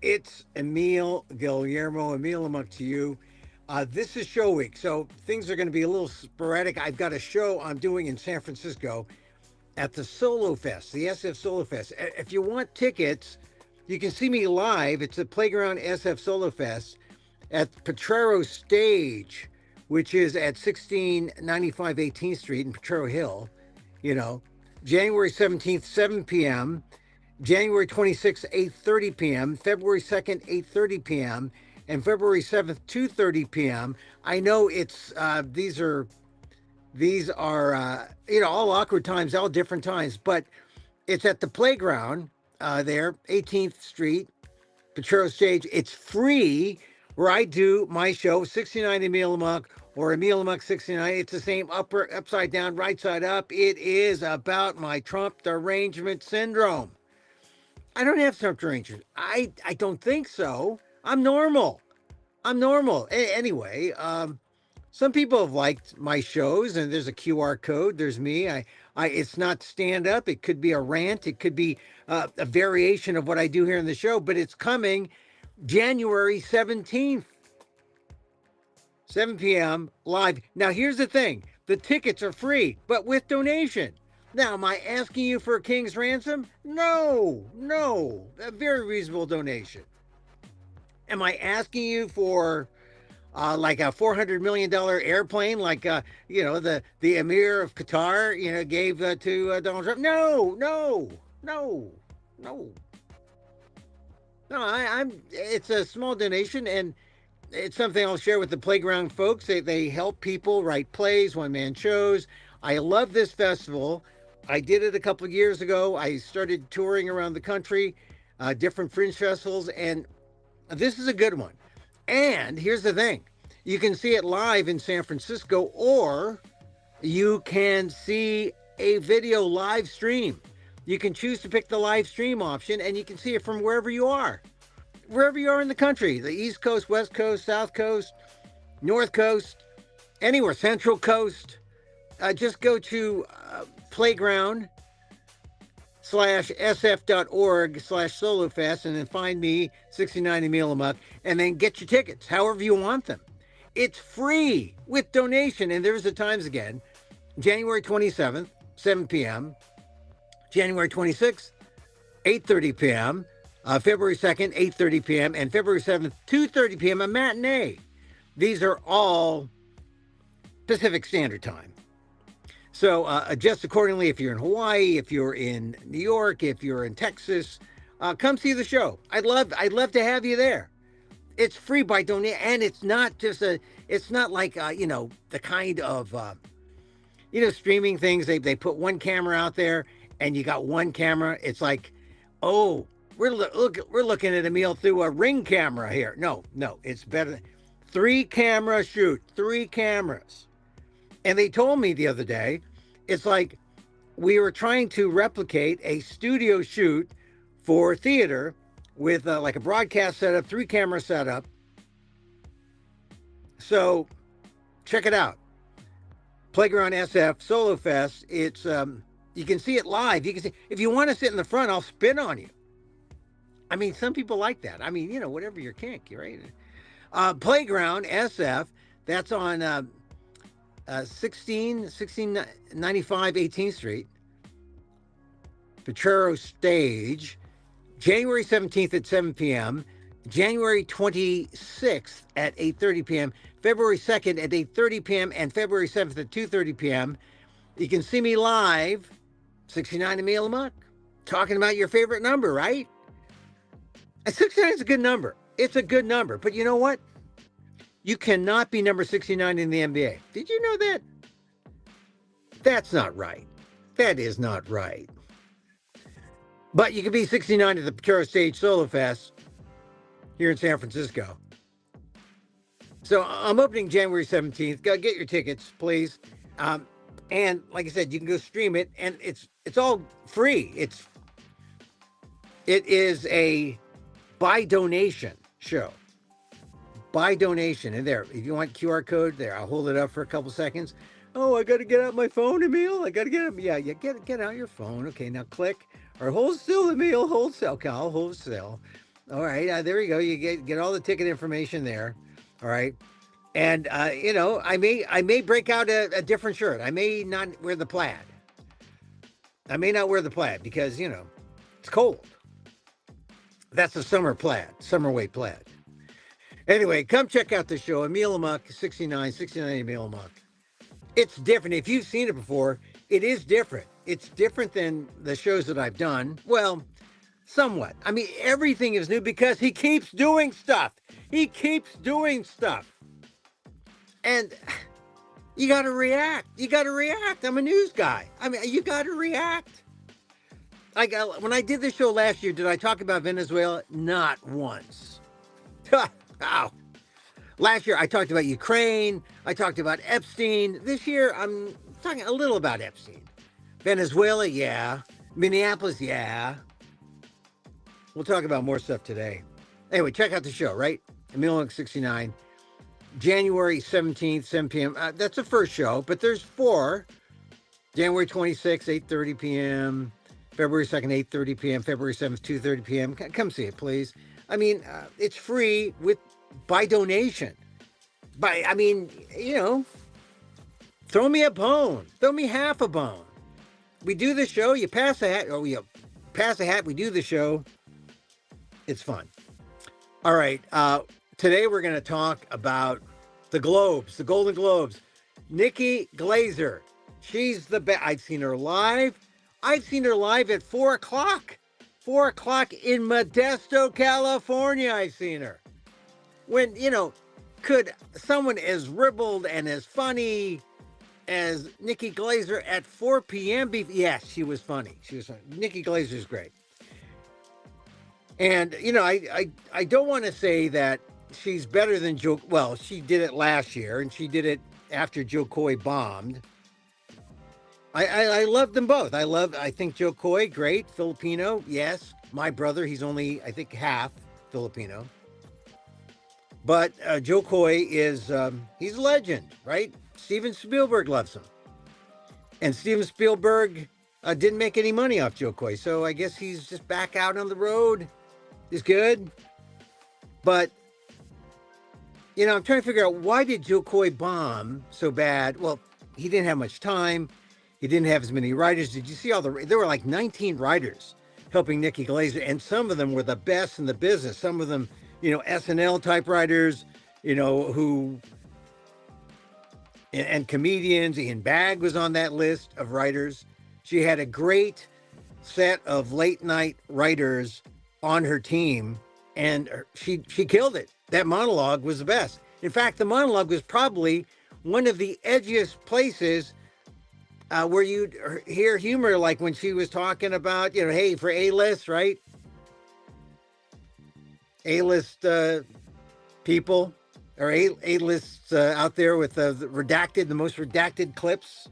It's Emil Guillermo, Emil Amok to you. This is show week, so things are going to be a little sporadic. I've got a show I'm doing in San Francisco at the Solo Fest, the SF Solo Fest. If you want tickets, you can see me live. It's the Playground SF Solo Fest at Potrero Stage, which is at 1695 18th Street in Potrero Hill. You know, January 17th, 7 p.m. January 26th, 8:30 p.m., February 2nd, 8:30 p.m., and February 7th, 2:30 p.m. I know these are all awkward times, all different times, but it's at the playground there, 18th Street, Potrero Stage. It's free where I do my show, 69 Emil Amok or Emil Amok 69. It's the same upside down, right side up. It is about my Trump derangement syndrome. I don't have Trump derangement. I don't think so. I'm normal. I'm normal. Anyway, some people have liked my shows, and there's a QR code. There's me. It's not stand up. It could be a rant. It could be a variation of what I do here in the show. But it's coming January 17th, 7 p.m. live. Now here's the thing: the tickets are free, but with donation. Now, am I asking you for a king's ransom? No, no, a very reasonable donation. Am I asking you for like a $400 million airplane, like the Emir of Qatar, gave to Donald Trump? No, no, no, no, no. I'm. It's a small donation, and it's something I'll share with the playground folks. They help people write plays, one man shows. I love this festival. I did it a couple of years ago. I started touring around the country, different fringe festivals, and this is a good one. And here's the thing: you can see it live in San Francisco, or you can see a video live stream. You can choose to pick the live stream option, and you can see it from wherever you are in the country, the East Coast, West Coast, South Coast, North Coast, anywhere, Central Coast. Just go to playground /sf.org/solofest and then find me, 69 Emil Amok, and then get your tickets however you want them. It's free with donation. And there's the times again: January 27th, 7 p.m., January 26th, 8:30 p.m., February 2nd, 8:30 p.m., and February 7th, 2:30 p.m., a matinee. These are all Pacific Standard Time. So adjust accordingly. If you're in Hawaii, if you're in New York, if you're in Texas, come see the show. I'd love to have you there. It's free by donation, and it's not like the kind of streaming things. They put one camera out there, and you got one camera. It's like, oh, we're looking at a meal through a Ring camera here. No, it's better. 3-camera shoot, 3 cameras. And they told me the other day, it's like we were trying to replicate a studio shoot for theater with like a broadcast setup, 3-camera setup. So check it out. Playground SF Solo Fest. It's you can see it live. You can see, if you want to sit in the front, I'll spin on you. I mean, some people like that. I mean, whatever your kink, right? Playground SF. That's on 1695 18th Street, Potrero Stage, January 17th at 7 p.m., January 26th at 8:30 p.m., February 2nd at 8:30 p.m., and February 7th at 2:30 p.m. You can see me live, 69 Emil Amok, talking about your favorite number, right? 69 is a good number. It's a good number. But you know what? You cannot be number 69 in the NBA. Did you know that? That's not right. That is not right. But you can be 69 at the Potrero Stage Solo Fest here in San Francisco. So I'm opening January 17th. Go get your tickets, please. And like I said, you can go stream it, and it's all free. It is a by donation show. By donation. And there, if you want QR code, there, I'll hold it up for a couple seconds. Oh, I got to get out my phone, Emil. I got to get it. Yeah, get out your phone. Okay, now click or hold still, Emil. Hold still. Okay, I'll hold still. All right, there you go. You get all the ticket information there. All right, and I may break out a different shirt. I may not wear the plaid. I may not wear the plaid because it's cold. That's the summer plaid, summer weight plaid. Anyway, come check out the show. Emil Amok, 69 Emil Amok. It's different. If you've seen it before, it is different. It's different than the shows that I've done. Well, somewhat. I mean, everything is new because he keeps doing stuff. He keeps doing stuff. And you got to react. You got to react. I'm a news guy. I mean, you got to react. Like when I did the show last year, did I talk about Venezuela? Not once. Ow. Last year, I talked about Ukraine. I talked about Epstein. This year, I'm talking a little about Epstein. Venezuela, yeah. Minneapolis, yeah. We'll talk about more stuff today. Anyway, check out the show, right? Emil 69, January 17th, 7 p.m. That's the first show, but there's four. January 26th, 8:30 p.m. February 2nd, 8:30 p.m. February 7th, 2:30 p.m. Come see it, please. I mean, it's free by donation. Throw me a bone. Throw me half a bone. We do the show, you pass the hat, we do the show. It's fun. All right. Today we're going to talk about the Globes, the Golden Globes. Nikki Glaser. She's the best. I've seen her live. I've seen her live at 4 o'clock. 4 o'clock in Modesto, California. I've seen her. When, could someone as ribald and as funny as Nikki Glaser at 4 p.m. Yes, she was funny. She was funny. Nikki Glaser's great. And, I don't want to say that she's better than Joe. Well, she did it last year, and she did it after Joe Coy bombed. I love them both. I think Joe Coy, great. Filipino, yes. My brother, he's only, I think, half Filipino. But Joe Coy he's a legend, right? Steven Spielberg loves him. And Steven Spielberg didn't make any money off Joe Coy. So I guess he's just back out on the road. He's good. But, I'm trying to figure out, why did Joe Coy bomb so bad? Well, he didn't have much time. He didn't have as many writers. Did you see there were like 19 writers helping Nikki Glaser, and some of them were the best in the business. Some of them, SNL type writers, and comedians. Ian Bagg was on that list of writers. She had a great set of late night writers on her team, and she killed it. That monologue was the best. In fact, the monologue was probably one of the edgiest places where you'd hear humor, like when she was talking about, hey, for A-list, right? A-list people, or A-lists out there with the most redacted clips,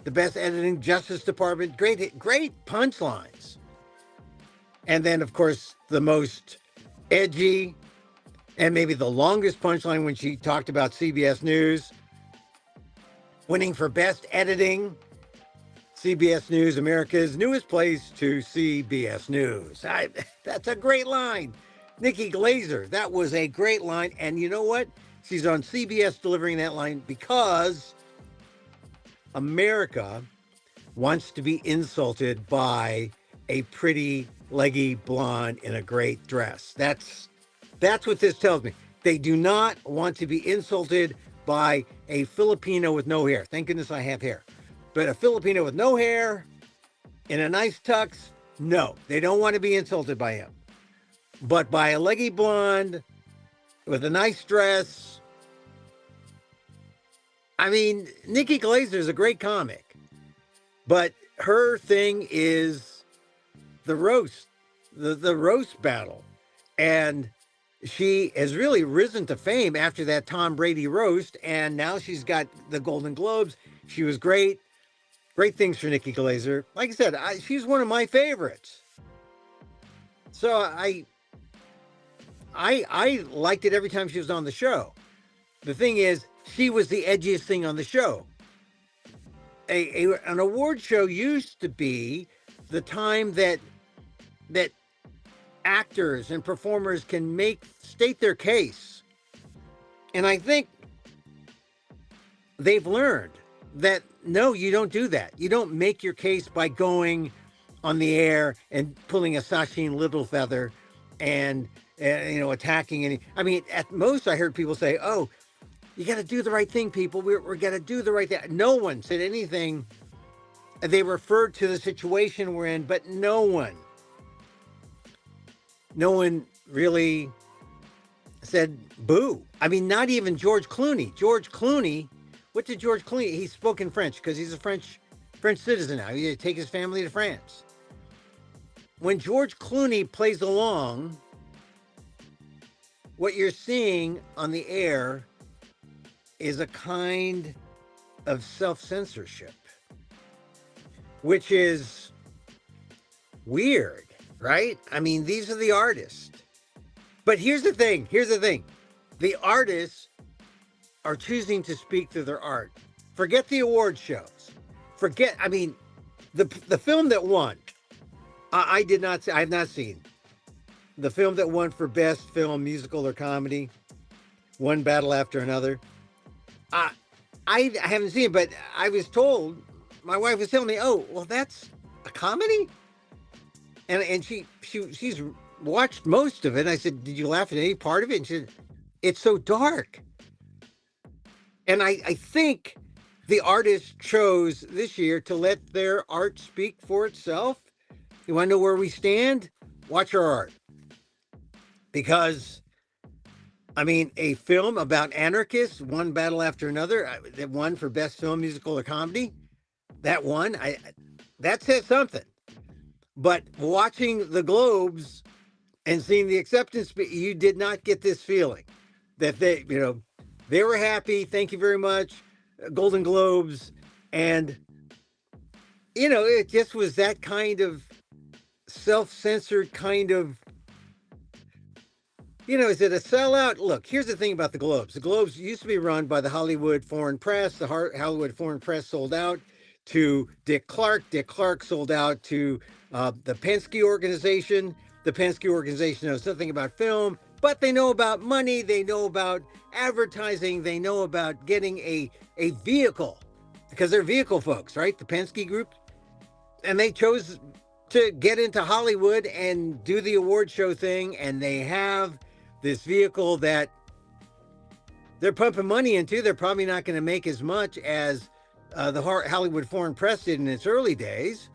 the best editing, Justice Department, great punchlines. And then, of course, the most edgy and maybe the longest punchline when she talked about CBS News winning for best editing. CBS News, America's newest place to CBS News. That's a great line. Nikki Glaser, that was a great line. And you know what? She's on CBS delivering that line because America wants to be insulted by a pretty, leggy blonde in a great dress. That's what this tells me. They do not want to be insulted by a Filipino with no hair. Thank goodness I have hair. But a Filipino with no hair in a nice tux, no, they don't want to be insulted by him. But by a leggy blonde with a nice dress, I mean, Nikki Glaser is a great comic, but her thing is the roast, the roast battle. And she has really risen to fame after that Tom Brady roast, and now she's got the Golden Globes. She was great. Great things for Nikki Glaser. Like I said, she's one of my favorites. So I liked it every time she was on the show. The thing is, she was the edgiest thing on the show. An award show used to be the time that actors and performers can state their case. And I think they've learned that no, you don't do that. You don't make your case by going on the air and pulling a Sachin Littlefeather and attacking any. I mean, at most I heard people say, "Oh, you got to do the right thing, people. We're going to do the right thing." No one said anything. They referred to the situation we're in, but no one really said boo. I mean, not even George Clooney. What did George Clooney? He spoke in French because he's a French citizen now. He had to take his family to France. When George Clooney plays along, what you're seeing on the air is a kind of self-censorship, which is weird, right? I mean, these are the artists. But here's the thing. The artists are choosing to speak through their art. Forget the award shows. The film that won, I have not seen. The film that won for best film, musical or comedy, One Battle After Another. I haven't seen it, but I was told, my wife was telling me, "Oh, well, that's a comedy?" And she's watched most of it. I said, "Did you laugh at any part of it?" And she said, "It's so dark." And I think the artist chose this year to let their art speak for itself. You want to know where we stand? Watch our art. Because, I mean, a film about anarchists, One Battle After Another, that won for best film, musical, or comedy, that says something. But watching the Globes and seeing the acceptance, you did not get this feeling that they were happy. Thank you very much. Golden Globes. And, it just was that kind of self-censored kind of, is it a sellout? Look, here's the thing about the Globes. The Globes used to be run by the Hollywood Foreign Press. The Hollywood Foreign Press sold out to Dick Clark. Dick Clark sold out to the Penske organization. The Penske organization knows nothing about film, but they know about money. They know about advertising. They know about getting a vehicle, because they're vehicle folks, right? The Penske group. And they chose to get into Hollywood and do the award show thing. And they have this vehicle that they're pumping money into. They're probably not going to make as much as the Hollywood Foreign Press did in its early days,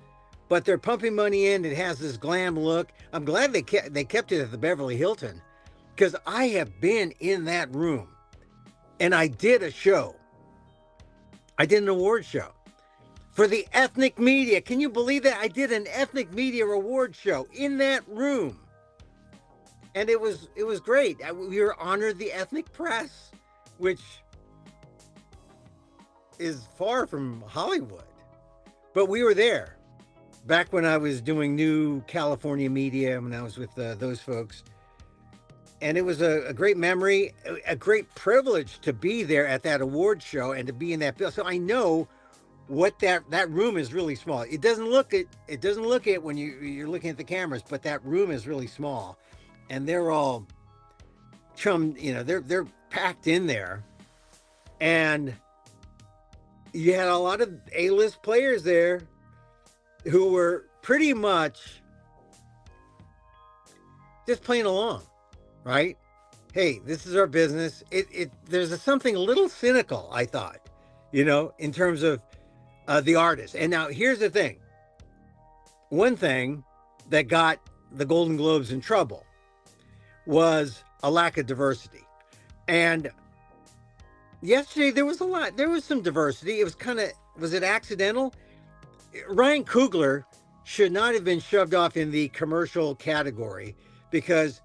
but they're pumping money in. It has this glam look. I'm glad they kept it at the Beverly Hilton, because I have been in that room and I did a show. I did an award show for the ethnic media. Can you believe that? I did an ethnic media award show in that room. And it was great. We were honored the ethnic press, which is far from Hollywood. But we were there back when I was doing New California Media, when I was with those folks. And it was a great memory, a great privilege to be there at that award show and to be in that bill. So I know what that room is really small. It doesn't look it when you're looking at the cameras, but that room is really small. And they're all they're packed in there. And you had a lot of A-list players there who were pretty much just playing along, right? Hey, this is our business. There's something a little cynical, I thought, in terms of the artist. And now here's the thing. One thing that got the Golden Globes in trouble was a lack of diversity. And yesterday there was some diversity. It was it accidental? Ryan Coogler should not have been shoved off in the commercial category, because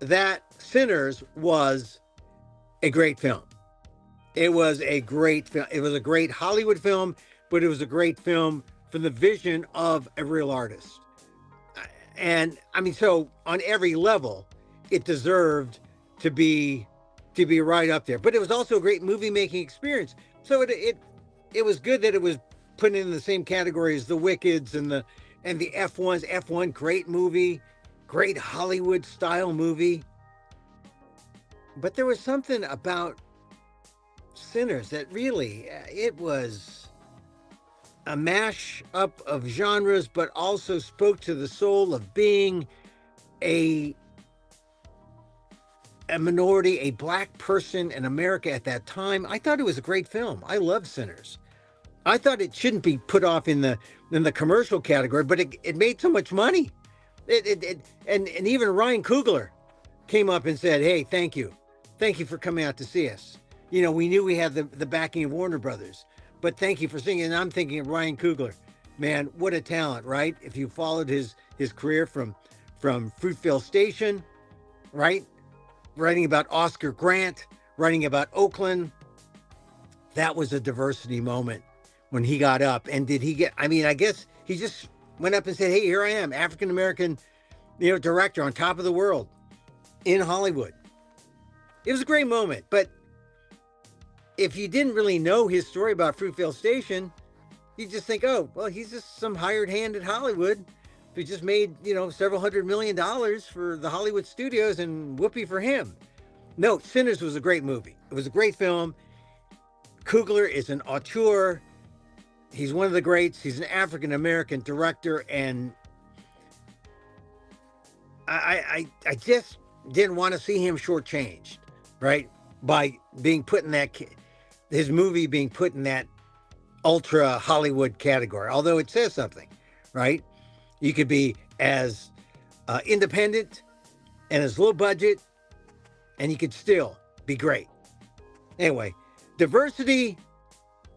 that Sinners was a great film. It was a great film. It was a great Hollywood film, but it was a great film from the vision of a real artist. And I mean, so on every level, it deserved to be right up there. But it was also a great movie making experience. So it was good that it was put in the same category as The Wickeds and the F1's. F1, great movie. great Hollywood style movie. But there was something about Sinners that really, it was a mash up of genres, but also spoke to the soul of being a a minority, a black person in America at that time. I thought it was a great film. I love Sinners. I thought it shouldn't be put off in the commercial category, but it made so much money. And even Ryan Coogler came up and said, "Hey, thank you for coming out to see us. You know, we knew we had the backing of Warner Brothers, but thank you for singing." And I'm thinking of Ryan Coogler, man, what a talent, right? If you followed his career from Fruitvale Station, right, writing about Oscar Grant, writing about Oakland, that was a diversity moment when he got up. And did he get, I mean, I guess he just went up and said, "Hey, here I am, African American, director on top of the world in Hollywood." It was a great moment. But if you didn't really know his story about Fruitvale Station, you just think, "Oh, well, he's just some hired hand at Hollywood who just made, several $100 million for the Hollywood studios, and whoopee for him." No, Sinners was a great movie. It was a great film. Coogler is an auteur. He's one of the greats. He's an African American director, and I just didn't want to see him shortchanged, right? By being put in his movie being put in that ultra Hollywood category. Although it says something, right? You could be as independent and as low budget, and you could still be great. Anyway, diversity.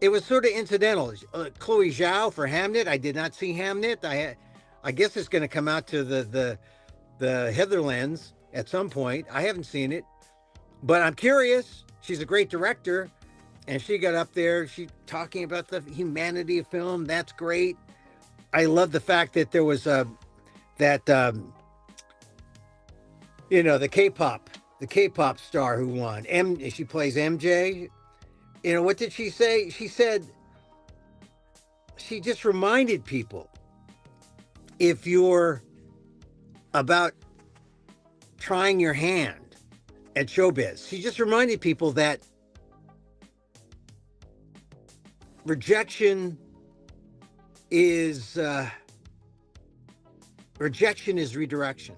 It was sort of incidental. Chloe Zhao for Hamnet. I did not see Hamnet. I guess it's going to come out to the Heatherlands at some point. I haven't seen it, but I'm curious. She's a great director, and she got up there. She talking about the humanity of film. That's great. I love the fact that there was the K-pop star who won. She plays MJ. What did she say? She said she just reminded people, if you're about trying your hand at showbiz, she just reminded people that rejection is redirection,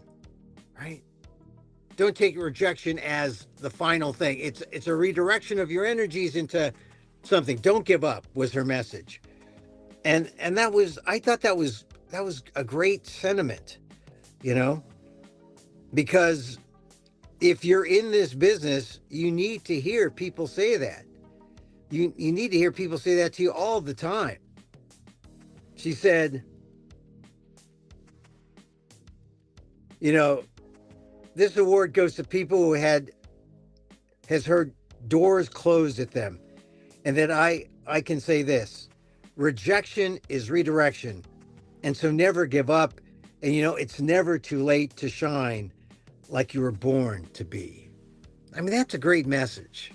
right? Don't take rejection as the final thing. It's a redirection of your energies into something. Don't give up was her message. And I thought that was a great sentiment, because if you're in this business, you need to hear people say that. You need to hear people say that to you all the time. She said, this award goes to people who has heard doors closed at them. And that I can say this: rejection is redirection. And so never give up. And it's never too late to shine like you were born to be. I mean, that's a great message.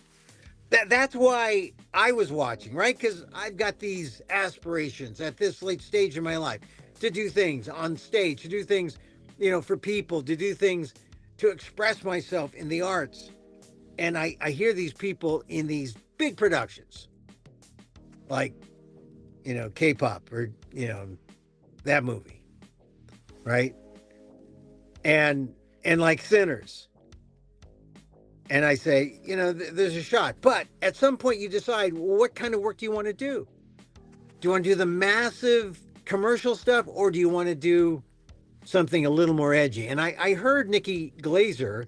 That's why I was watching, right? Because I've got these aspirations at this late stage in my life to do things on stage, to do things, for people, to do things to express myself in the arts. And I hear these people in these big productions, like, K-pop or, that movie, right? And like Sinners. And I say, there's a shot. But at some point you decide, well, what kind of work do you want to do? Do you want to do the massive commercial stuff, or do you want to do something a little more edgy? And I heard Nikki Glazer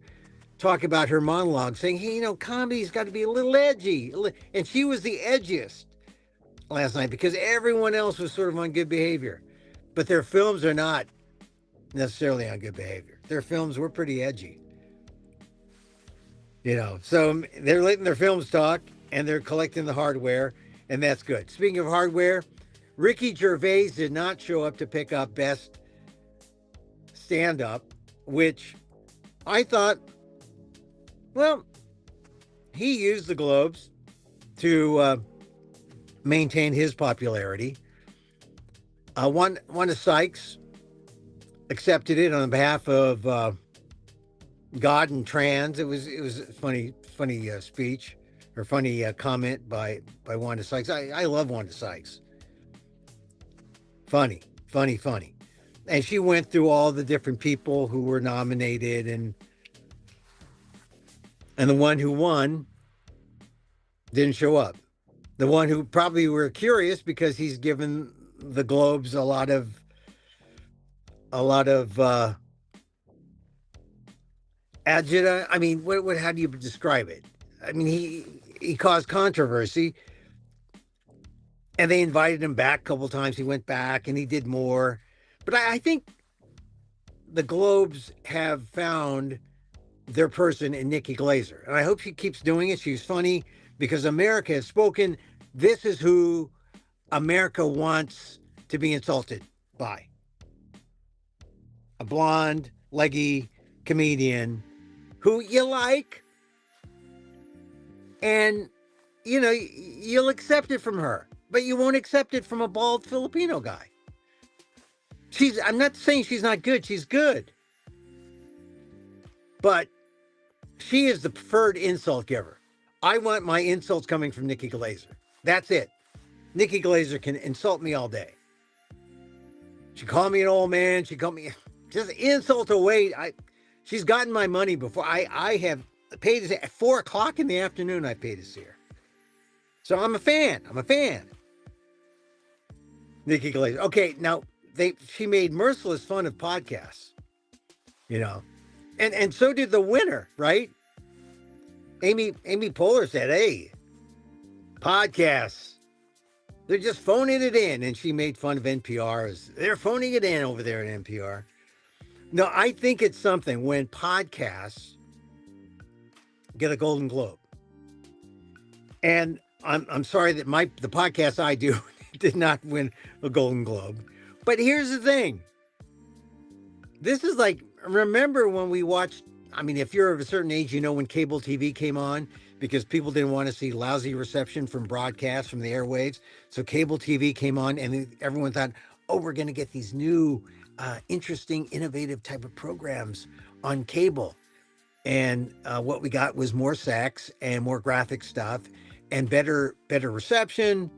talk about her monologue saying, "Hey, comedy's got to be a little edgy." And she was the edgiest last night because everyone else was sort of on good behavior. But their films are not necessarily on good behavior. Their films were pretty edgy. So they're letting their films talk, and they're collecting the hardware, and that's good. Speaking of hardware, Ricky Gervais did not show up to pick up Best Stand-Up, which I thought, well, he used the Globes to maintain his popularity. One of Sykes accepted it on behalf of God and trans. It was a funny speech or funny comment by Wanda Sykes. I love Wanda Sykes. Funny. And she went through all the different people who were nominated, and the one who won didn't show up. The one who probably were curious because he's given the Globes a lot of adjective. I mean, what? How do you describe it? I mean, he caused controversy, and they invited him back a couple of times. He went back and he did more, but I think the Globes have found their person in Nikki Glaser, and I hope she keeps doing it. She's funny because America has spoken. This is who America wants to be insulted by: a blonde, leggy comedian who you like, and you'll accept it from her, but you won't accept it from a bald Filipino guy. I'm not saying she's not good. She's good, but she is the preferred insult giver. I want my insults coming from Nikki Glaser. That's it. Nikki Glaser can insult me all day. She called me an old man. She called me just insult away. She's gotten my money before. I have paid to see at 4:00 in the afternoon. I paid to see her. So I'm a fan. Nikki Glaser. Okay, now she made merciless fun of podcasts, and so did the winner, right? Amy Poehler said, "Hey, podcasts, they're just phoning it in," and she made fun of NPR as they're phoning it in over there at NPR. No, I think it's something when podcasts get a Golden Globe, and I'm sorry that the podcast I do did not win a Golden Globe. But here's the thing. This is like, remember when we watched, I mean, if you're of a certain age, when cable TV came on because people didn't want to see lousy reception from broadcasts from the airwaves. So cable TV came on and everyone thought, oh, we're going to get these new, interesting, innovative type of programs on cable. And what we got was more sex and more graphic stuff and better reception.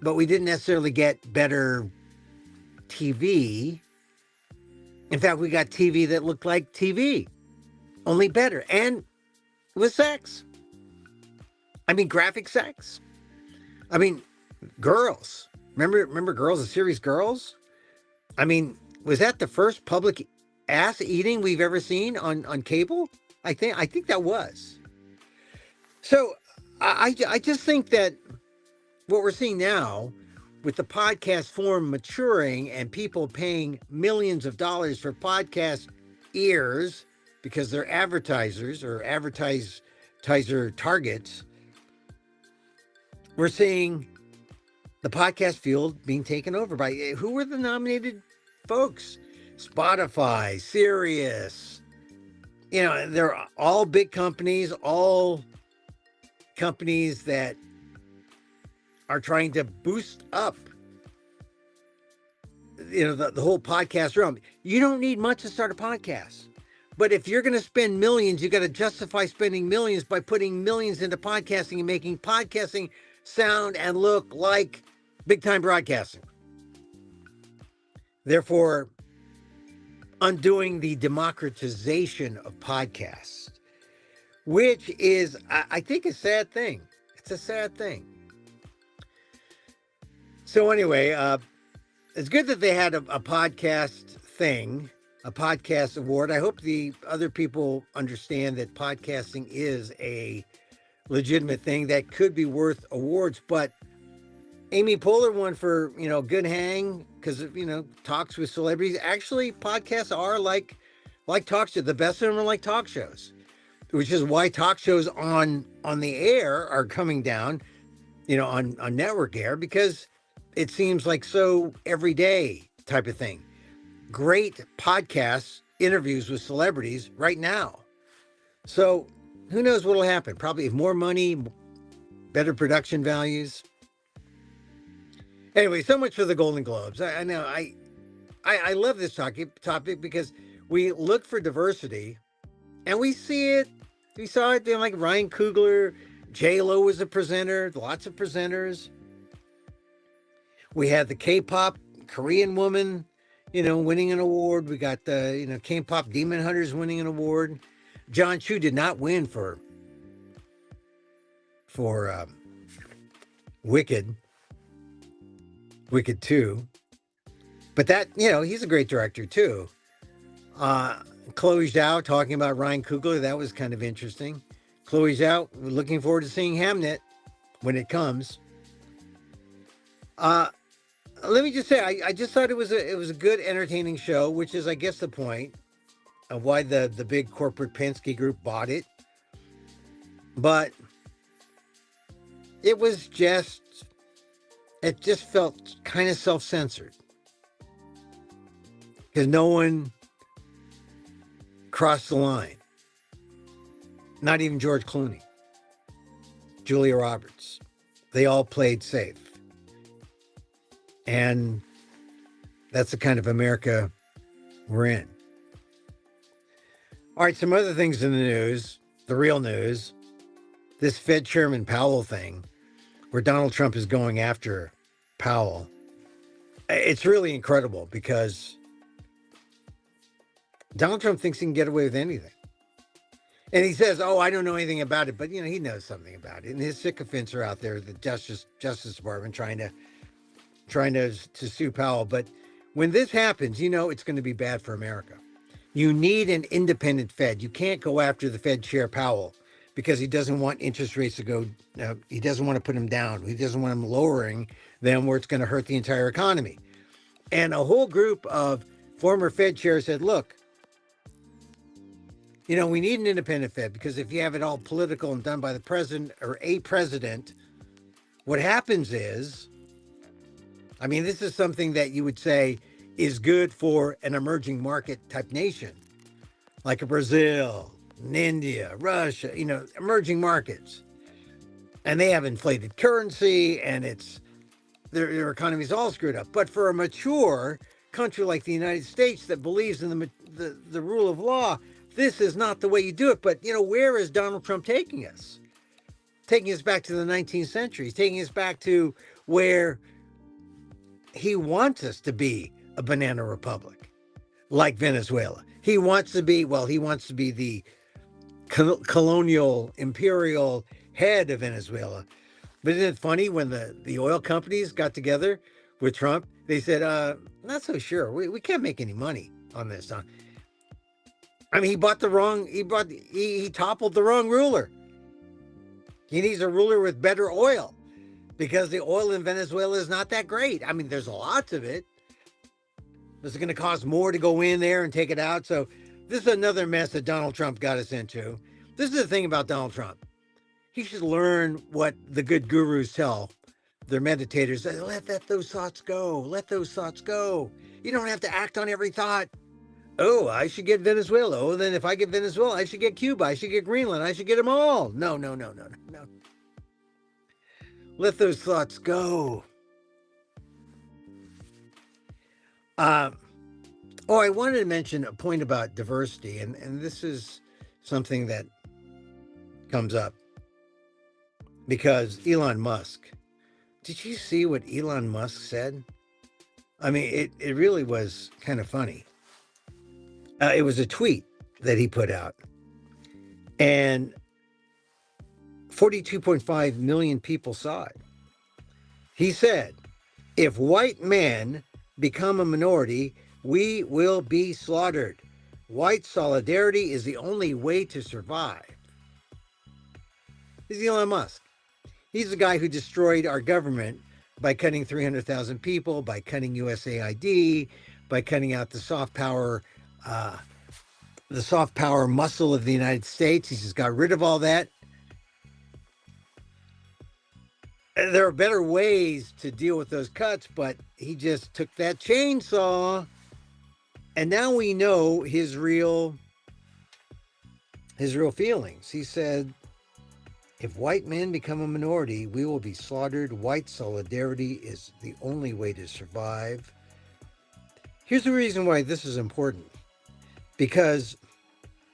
But we didn't necessarily get better TV. In fact, we got TV that looked like TV, only better, and with sex. I mean, graphic sex. I mean, Girls. Remember Girls, the series Girls? I mean, was that the first public ass eating we've ever seen on cable? I think that was. So I just think that what we're seeing now, with the podcast form maturing and people paying millions of dollars for podcast ears because they're advertisers or advertiser targets, we're seeing the podcast field being taken over by, who were the nominated folks? Spotify, Sirius. They're all big companies, all companies that are trying to boost up, the whole podcast realm. You don't need much to start a podcast. But if you're going to spend millions, you got to justify spending millions by putting millions into podcasting and making podcasting sound and look like big time broadcasting. Therefore, undoing the democratization of podcasts, which is, I think, a sad thing. It's a sad thing. So anyway, it's good that they had a podcast thing, a podcast award. I hope the other people understand that podcasting is a legitimate thing that could be worth awards. But Amy Poehler won for, good hang because of, talks with celebrities. Actually, podcasts are like talk shows. The best of them are like talk shows, which is why talk shows on the air are coming down, on network air, because it seems like so everyday type of thing. Great podcasts, interviews with celebrities right now. So who knows what will happen? Probably more money, better production values. Anyway, so much for the Golden Globes. I know I love this topic because we look for diversity and we see it. We saw it in like Ryan Coogler, J Lo was a presenter, lots of presenters. We had the K-pop Korean woman, winning an award. We got the K-pop Demon Hunters winning an award. John Chu did not win for Wicked 2, but that he's a great director too. Chloe Zhao talking about Ryan Coogler, that was kind of interesting. Chloe Zhao, we're looking forward to seeing Hamnet when it comes. Let me just say, I just thought it was a good, entertaining show, which is, I guess, the point of why the big corporate Penske group bought it. But it just felt kind of self-censored because no one crossed the line. Not even George Clooney, Julia Roberts. They all played safe. And that's the kind of America we're in. All right, some other things in the news, the real news. This Fed Chairman Powell thing, where Donald Trump is going after Powell. It's really incredible because Donald Trump thinks he can get away with anything. And he says, oh, I don't know anything about it, but he knows something about it. And his sycophants are out there, the Justice Department, trying to sue Powell. But when this happens, it's going to be bad for America. You need an independent Fed. You can't go after the Fed Chair Powell because he doesn't want interest rates to go, he doesn't want to put them down. He doesn't want them lowering them where it's going to hurt the entire economy. And a whole group of former Fed chairs said, look, we need an independent Fed because if you have it all political and done by the president or a president, what happens is, this is something that you would say is good for an emerging market type nation, like a Brazil, India, Russia, emerging markets. And they have inflated currency and their economy is all screwed up. But for a mature country like the United States that believes in the rule of law, this is not the way you do it. But, where is Donald Trump taking us? Taking us back to the 19th century. He's taking us back to where he wants us to be a banana republic, like Venezuela. He wants to be the colonial, imperial head of Venezuela. But isn't it funny when the oil companies got together with Trump, they said, not so sure. We can't make any money on this. He toppled the wrong ruler. He needs a ruler with better oil because the oil in Venezuela is not that great. There's lots of it. This is going to cost more to go in there and take it out. So this is another mess that Donald Trump got us into. This is the thing about Donald Trump. He should learn what the good gurus tell their meditators. Let those thoughts go. Let those thoughts go. You don't have to act on every thought. Oh, I should get Venezuela. Oh, then if I get Venezuela, I should get Cuba. I should get Greenland. I should get them all. No. Let those thoughts go. I wanted to mention a point about diversity, and this is something that comes up because Elon Musk. Did you see what Elon Musk said? It really was kind of funny. It was a tweet that he put out, and 42.5 million people saw it. He said, if white men become a minority, we will be slaughtered. White solidarity is the only way to survive. This is Elon Musk. He's the guy who destroyed our government by cutting 300,000 people, by cutting USAID, by cutting out the soft power muscle of the United States. He just got rid of all that. There are better ways to deal with those cuts, but he just took that chainsaw, and now we know his real feelings. He said, if white men become a minority, we will be slaughtered. White solidarity is the only way to survive. Here's the reason why this is important. Because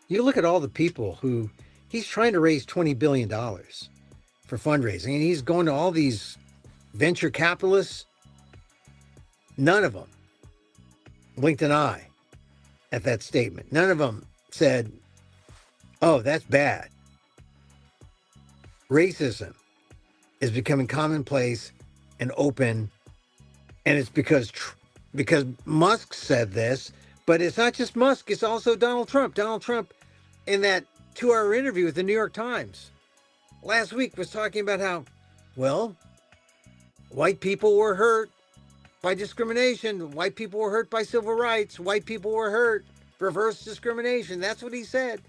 you look at all the people who he's trying to raise $20 billion for fundraising, and he's going to all these venture capitalists. None of them blinked an eye at that statement. None of them said, oh, that's bad. Racism is becoming commonplace and open, and it's because Musk said this, but it's not just Musk, it's also Donald Trump. Donald Trump, in that 2-hour interview with the New York Times last week, was talking about how, well, white people were hurt by discrimination. White people were hurt by civil rights. White people were hurt. Reverse discrimination. That's what he said.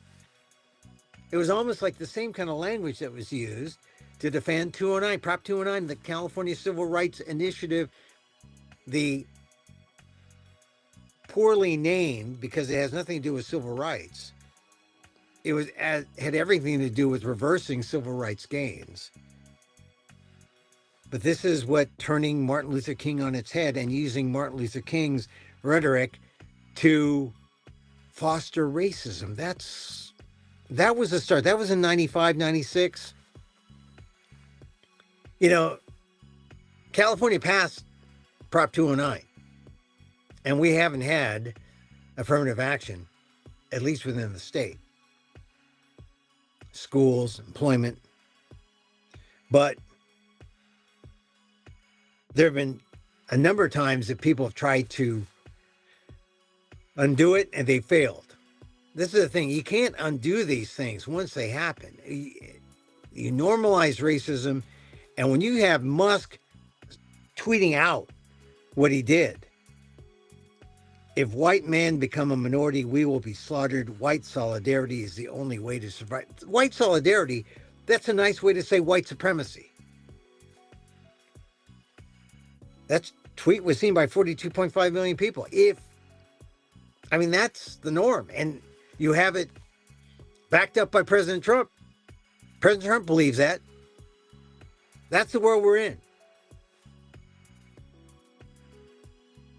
It was almost like the same kind of language that was used to defend 209, Prop 209, the California Civil Rights Initiative, the poorly named because it has nothing to do with civil rights. Had everything to do with reversing civil rights gains. But this is what turning Martin Luther King on its head and using Martin Luther King's rhetoric to foster racism. That was a start. That was in 95, 96. California passed Prop 209, and we haven't had affirmative action, at least within the state. Schools, employment. But there have been a number of times that people have tried to undo it, and they failed. This is the thing. You can't undo these things once they happen. You normalize racism, and when you have Musk tweeting out what he did, if white men become a minority, we will be slaughtered. White solidarity is the only way to survive. White solidarity, that's a nice way to say white supremacy. That tweet was seen by 42.5 million people. That's the norm. And you have it backed up by President Trump. President Trump believes that. That's the world we're in.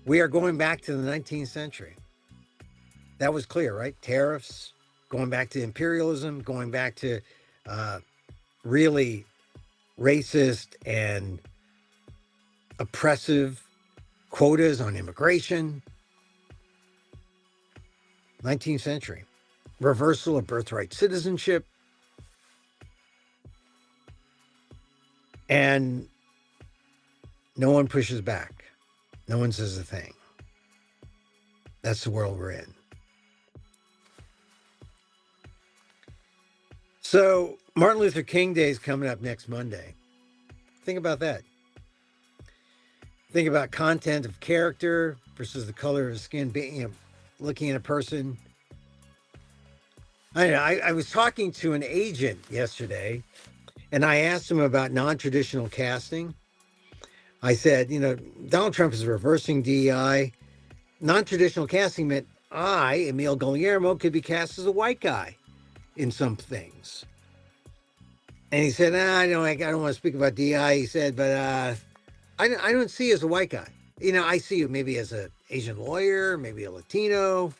We are going back to the 19th century. That was clear, right? Tariffs, going back to imperialism, going back to really racist and oppressive quotas on immigration. 19th century. Reversal of birthright citizenship. And no one pushes back. No one says a thing. That's the world we're in. So Martin Luther King Day is coming up next Monday. Think about that. Think about content of character versus the color of skin. Looking at a person. I was talking to an agent yesterday, and I asked him about non-traditional casting. I said, Donald Trump is reversing DEI. Non-traditional casting meant Emil Guillermo, could be cast as a white guy in some things. And he said, I don't want to speak about DEI. He said, but I don't see you as a white guy. I see you maybe as an Asian lawyer, maybe a Latino.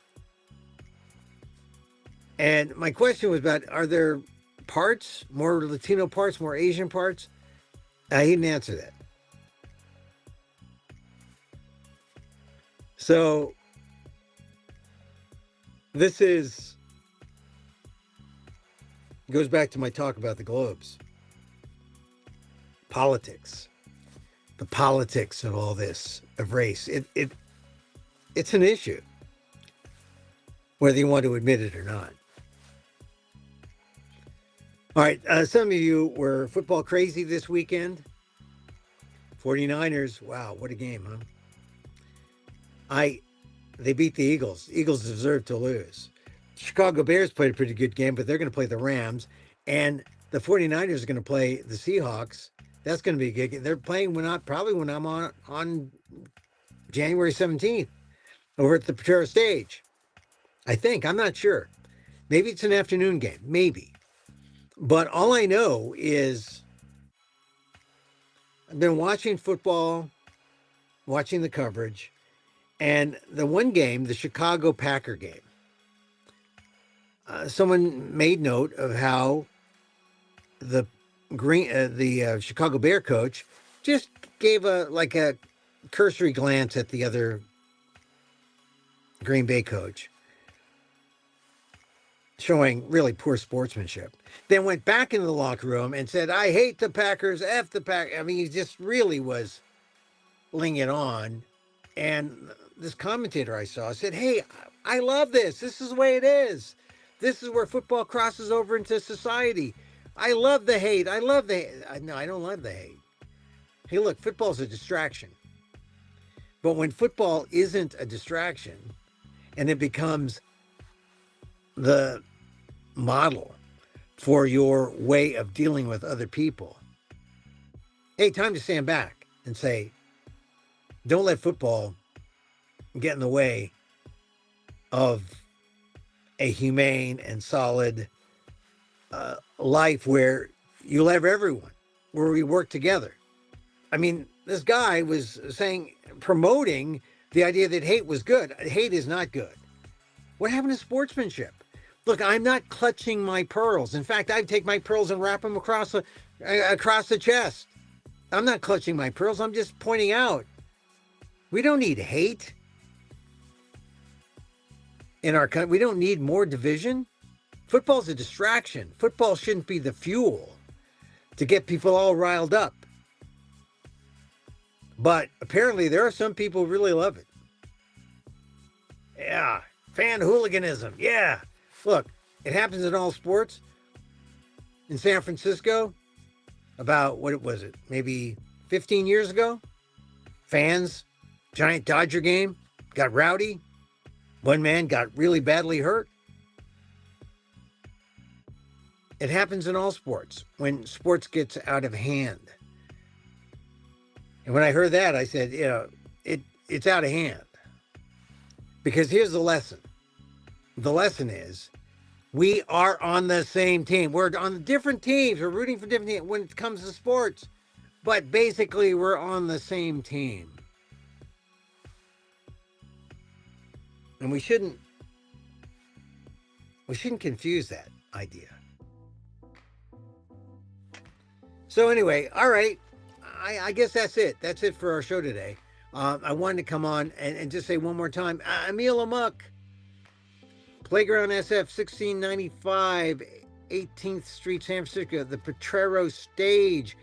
And my question was about, are there parts, more Latino parts, more Asian parts? He didn't answer that. So this goes back to my talk about the globes. Politics. The politics of all this, of race. It's an issue, whether you want to admit it or not. All right, some of you were football crazy this weekend. 49ers, wow, what a game, huh? They beat the Eagles. Eagles deserve to lose. Chicago Bears played a pretty good game, but they're going to play the Rams. And the 49ers are going to play the Seahawks. That's going to be a good game. They're playing when I'm on January 17th over at the Patera Stage. I think. I'm not sure. Maybe it's an afternoon game. Maybe. But all I know is I've been watching football, watching the coverage, And the one game, the Chicago Packer game, someone made note of how the Chicago Bear coach just gave a cursory glance at the other Green Bay coach, showing really poor sportsmanship. Then went back into the locker room and said, "I hate the Packers, F the Packers." I mean, he just really was laying it on. And this commentator I saw said, "Hey, I love this. This is the way it is. This is where football crosses over into society. I love the hate. I love the hate." No, I don't love the hate. Hey, look, football's a distraction. But when football isn't a distraction and it becomes the model for your way of dealing with other people, hey, time to stand back and say, don't let football get in the way of a humane and solid life where you love everyone, where we work together. I mean, this guy was promoting the idea that hate was good. Hate is not good. What happened to sportsmanship? Look, I'm not clutching my pearls. In fact, I'd take my pearls and wrap them across the chest. I'm not clutching my pearls. I'm just pointing out we don't need hate in our country. We don't need more division. Football's a distraction. Football shouldn't be the fuel to get people all riled up. But apparently there are some people who really love it. Yeah, fan hooliganism. Yeah. Look, it happens in all sports. In San Francisco, about, what was it, maybe 15 years ago, fans, giant Dodger game, got rowdy. One man got really badly hurt. It happens in all sports when sports gets out of hand. And when I heard that, I said, it's out of hand. Because here's the lesson. The lesson is we are on the same team. We're on different teams. We're rooting for different teams when it comes to sports. But basically, we're on the same team. And we shouldn't confuse that idea. So anyway, all right. I guess that's it. That's it for our show today. I wanted to come on and just say one more time, Emil Amok, Playground SF, 1695 18th Street, San Francisco, the Potrero Stage,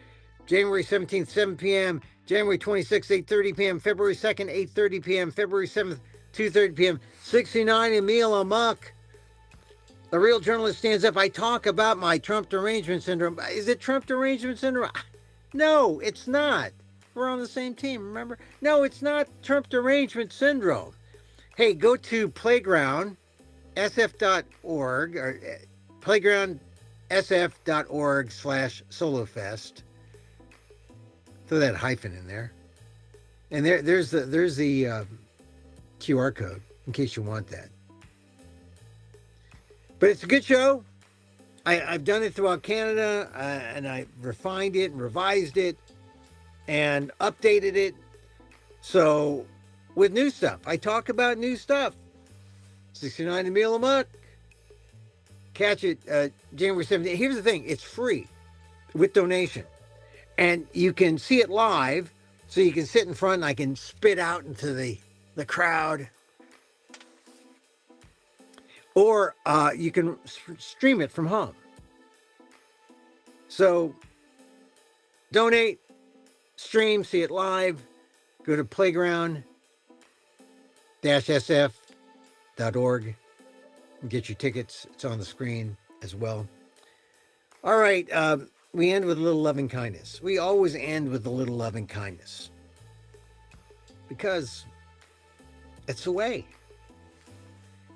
January 17th, 7 p.m., January 26th, 8:30 p.m., February 2nd, 8:30 p.m., February 7th, 2:30 p.m., 69 Emil Amok. The Real Journalist Stands Up. I talk about my Trump derangement syndrome. Is it Trump derangement syndrome? No, it's not. We're on the same team, remember? No, it's not Trump derangement syndrome. Hey, go to playgroundsf.org or playgroundsf.org/solofest. Throw that hyphen in there. And there's the QR code in case you want that. But it's a good show. I've done it throughout Canada, and I refined it and revised it and updated it. So with new stuff, I talk about new stuff. 69 Emil Amok. Catch it January 17th. Here's the thing. It's free with donation. And you can see it live. So you can sit in front and I can spit out into the crowd. Or you can stream it from home. So donate, stream, see it live. Go to playground-sf.org and get your tickets. It's on the screen as well. All right. We end with a little loving kindness. We always end with a little loving kindness because it's the way.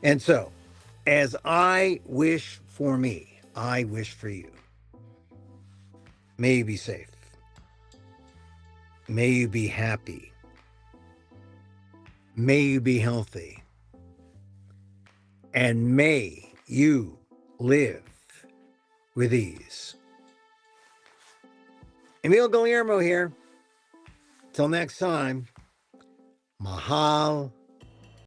And so, as I wish for me, I wish for you. May you be safe. May you be happy. May you be healthy. And may you live with ease. Emil Guillermo here. Till next time, mahal